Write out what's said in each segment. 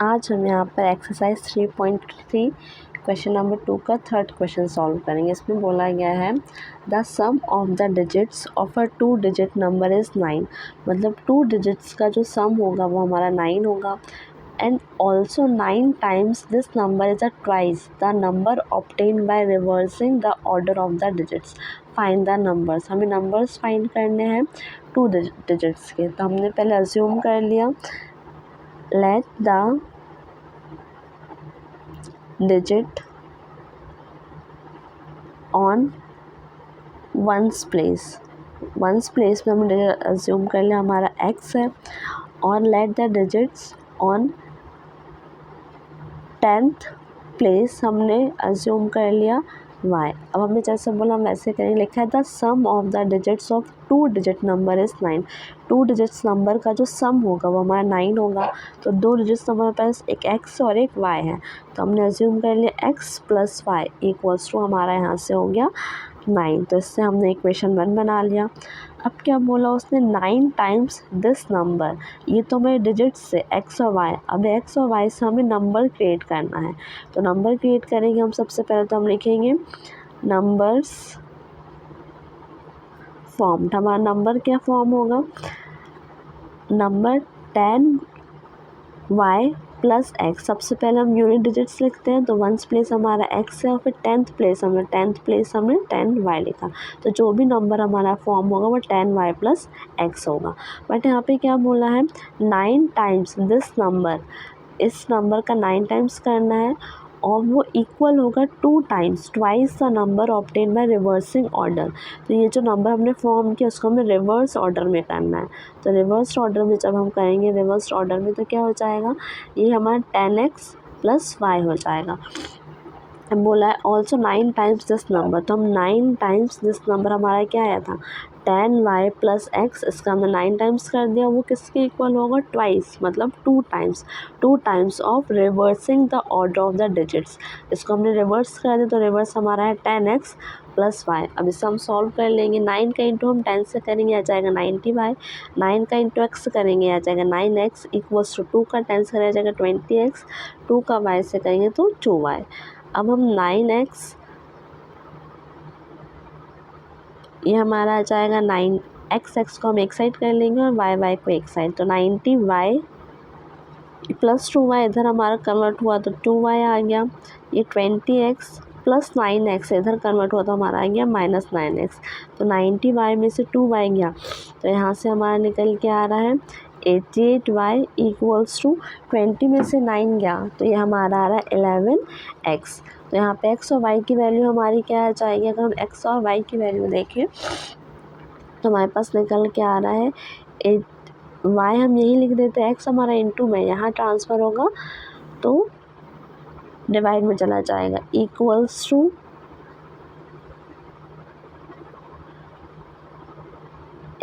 आज हम यहाँ पर एक्सरसाइज 3.3 क्वेश्चन नंबर 2 का थर्ड क्वेश्चन सॉल्व करेंगे। इसमें बोला गया है the sum of the digits of a 2 digit number is 9। मतलब 2 डिजिट्स का जो सम होगा वो हमारा 9 होगा। And also 9 times this number is a twice the number obtain by reversing the order of the digits. Find the numbers. हमें numbers find करने हैं 2 डिजिट्स के। तो हमने पहले अज्यूम कर लिया let the digit on ones place में हमने अज्यूम कर लिया हमारा x है, और let the digits on 10th place हमने अज्यूम कर लिया y। अब हमने जैसे बोला हम वैसे करेंगे। लिखा है the sum of the digits of 2 digit number is 9। 2 digits number का जो सम होगा वो हमारा 9 होगा। तो 2 डिजिट्स नंबर के पास एक x और एक y है, तो हमने अज्यूम कर लिया x plus y equals to हमारा यहाँ से हो गया 9। तो इससे हमने इक्वेशन 1 बना लिया। अब क्या बोला उसने 9 टाइम्स दिस नंबर। ये तो मेरे डिजिट्स से x और y। अब x और y से हमें नंबर क्रिएट करना है। तो नंबर क्रिएट करेंगे हम। सबसे पहले तो हम लिखेंगे नंबर्स फॉर्म। हमारा नंबर क्या फॉर्म होगा, नंबर 10y प्लस x। सबसे पहले हम यूनिट डिजिट्स लिखते हैं, तो 1 प्लेस हमारा x है और फिर 10th प्लेस हमने 10y लिखा। तो जो भी नंबर हमारा फॉर्म होगा वो 10y प्लस x होगा। बट यहाँ पे क्या बोला है 9 टाइम्स दिस नंबर। इस नंबर का 9 टाइम्स करना है और वो इक्वल होगा 2 times twice the number obtain by reversing order. तो ये जो नंबर हमने फॉर्म किया उसको हमें रिवर्स ऑर्डर में करना है। तो रिवर्स ऑर्डर में जब हम करेंगे रिवर्स ऑर्डर में तो क्या हो जाएगा, ये हमारा 10x प्लस y हो जाएगा। अब बोला है ऑल्सो 9 टाइम्स दिस नंबर। तो हम 9 टाइम्स दिस नंबर हमारा क्या आया था 10y प्लस x। इसका हमने 9 टाइम्स कर दिया। वो किसके इक्वल होगा ट्वाइस, मतलब 2 times of reversing the order of the digits. इसको हमने रिवर्स कर दिया तो रिवर्स हमारा है 10x प्लस y। अब इसे हम सॉल्व कर लेंगे। 9 का इंटू हम 10 से करेंगे आ जाएगा 90y। 9 का इंटू x करेंगे आ जाएगा 9x इक्वल्स टू 2 का 10 से आ जाएगा 20x। 2 का y से करेंगे तो 2y। अब हम 9x, ये हमारा आ जाएगा 9x को हम एक साइड कर लेंगे और y को एक साइड। तो 90y प्लस 2y इधर हमारा कन्वर्ट हुआ तो 2y आ गया। ये 20x प्लस 9x इधर कन्वर्ट हुआ तो हमारा आ गया माइनस 9x। तो 90y में से 2y गया तो यहाँ से हमारा निकल के आ रहा है 88y इक्वल्स टू 20 में से 9 गया तो ये हमारा आ रहा है 11x। तो यहाँ पे x और y की वैल्यू हमारी क्या आ जाएगी, अगर हम x और y की वैल्यू देखें तो हमारे पास निकल के आ रहा है y हम यही लिख देते हैं, x हमारा इंटू में यहाँ ट्रांसफ़र होगा तो डिवाइड में चला जाएगा इक्वल्स टू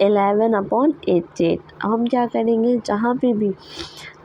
11/88। हम क्या करेंगे, जहाँ पे भी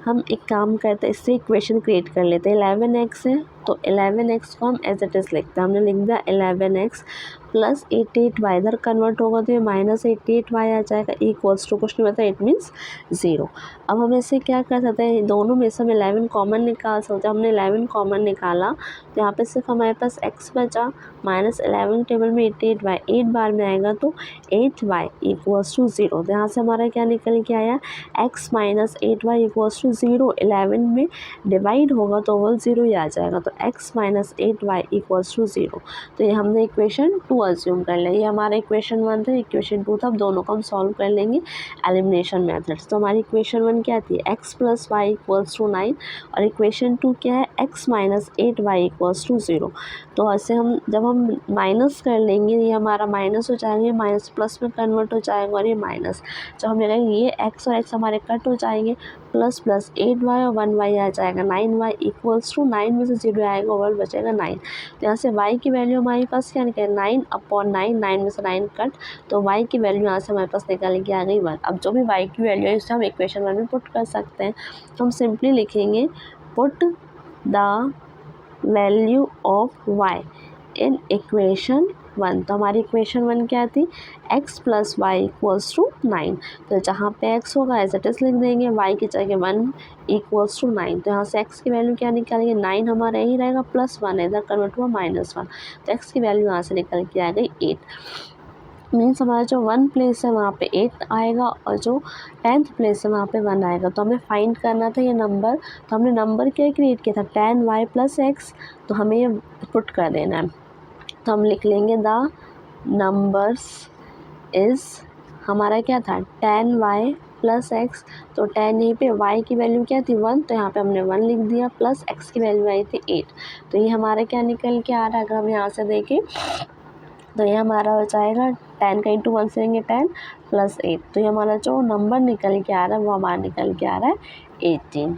हम एक काम करते हैं इससे इक्वेशन क्रिएट कर लेते हैं। 11x है तो 11x को हम एज इट इज़ लिखते हैं। हमने लिख दिया 11x प्लस 88y इधर कन्वर्ट होगा तो ये माइनस 88y आ जाएगा इक्वल्स टू कुछ नहीं होता इट मीन्स 0। अब हम ऐसे क्या कर सकते हैं, दोनों में से हम 11 कॉमन निकाल सकते हैं। हमने 11 कॉमन निकाला तो यहाँ पे सिर्फ हमारे पास x बचा, माइनस 11 टेबल में 88y 8 बार में आएगा तो 8y इक्वल्स टू 0। तो यहाँ से हमारा क्या निकल के आया x minus 8y equals to 0। 11 में डिवाइड होगा तो वो 0 ही आ जाएगा। तो x minus 8y equals to 0। तो ये हमने इक्वेशन 2 अज्यूम कर लिया। ये हमारा इक्वेशन 1 था, इक्वेशन 2 था। अब दोनों को हम सॉल्व कर लेंगे एलिमिनेशन मेथड्स। तो हमारी इक्वेशन 1 क्या थी, x plus y equals to 9 और इक्वेशन 2 क्या है x minus 8y equals to 0। तो ऐसे हम जब हम माइनस कर लेंगे ये हमारा माइनस हो जाएंगे, माइनस प्लस में कन्वर्ट हो जाएगा और ये माइनस। जब हम लगाएंगे ये x और x हमारे कट हो जाएंगे, प्लस प्लस 8y और 1y आ जाएगा 9y इक्वल्स टू 9 में से 0 आएगा और बचेगा 9। तो यहाँ से y की वैल्यू हमारे पास क्या निकल 9/9, 9 में से 9 कट तो y की वैल्यू यहाँ से हमारे पास निकल के आ गई 1। अब जो भी y की वैल्यू है उसे हम इक्वेशन 1 में पुट कर सकते हैं। तो हम सिंपली लिखेंगे put the value of y in equation 1। तो हमारी इक्वेशन 1 क्या थी, x + y = 9। तो जहाँ पे x होगा एज इट इज़ लिख देंगे, y की जगह 1 = 9। तो यहाँ से x की वैल्यू क्या निकालेंगे, 9 हमारा यही रहेगा, +1 इधर कन्वर्ट हुआ -1, तो x की वैल्यू यहाँ से निकल के आ गई 8। मीन्स हमारा जो 1 प्लेस है वहाँ पे 8 आएगा और जो 10th प्लेस है वहाँ पे 1 आएगा। तो हमें फाइंड करना था ये नंबर, तो हमने नंबर क्या क्रिएट किया था, 10y + x, तो हमें ये पुट कर देना है। तो हम लिख लेंगे द नंबर्स इज़, हमारा क्या था 10y + x, तो 10 यहीं पे y की वैल्यू क्या थी 1, तो यहाँ पे हमने 1 लिख दिया, प्लस x की वैल्यू आई थी 8। तो ये हमारा क्या निकल के आ रहा है, अगर हम यहाँ से देखें तो ये हमारा हो जाएगा 10 का इंटू 1 से लेंगे 10 + 8, तो ये हमारा जो नंबर निकल के आ रहा है वो हमारा निकल के आ रहा है 18।